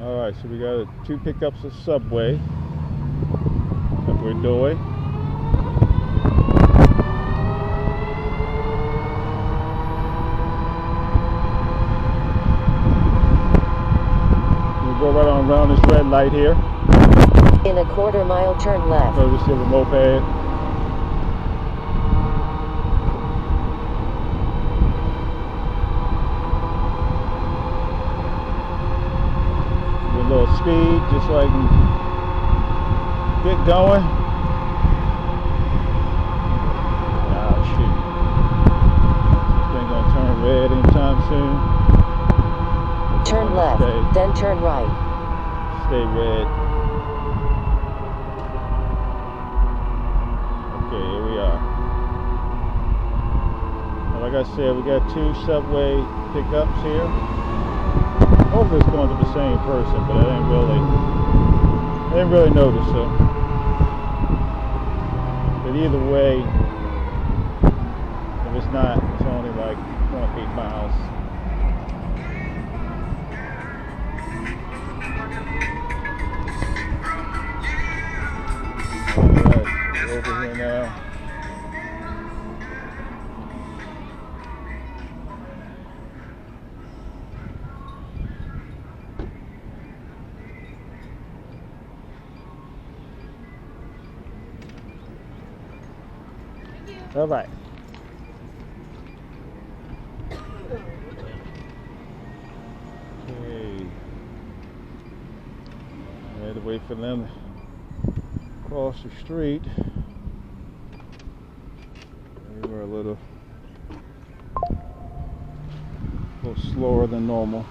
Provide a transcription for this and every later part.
Alright, so we got 2 pickups of Subway that we're doing. We'll go right on around this red light here. In a quarter-mile, turn left. Courtesy of a moped. A little speed just so I can get going. Ah, shoot. This thing gonna turn red anytime soon. Turn left, then turn right. Stay red. Okay, here we are. Now, like I said, we got 2 Subway pickups here. Hopefully it's going to the same person, but I didn't really notice it. But either way, if it's not, it's only like 0.8 miles. Alright, we're over here now. All right. Okay. I had to wait for them to cross the street. They were a little slower than normal.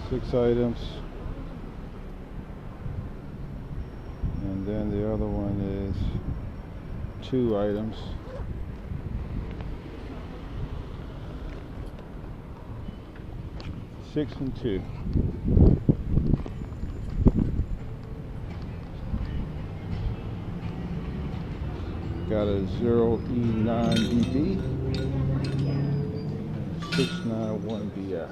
Six items, and then the other one is 2 items. Six and 2. Got a 0E9 BB, 691 BF.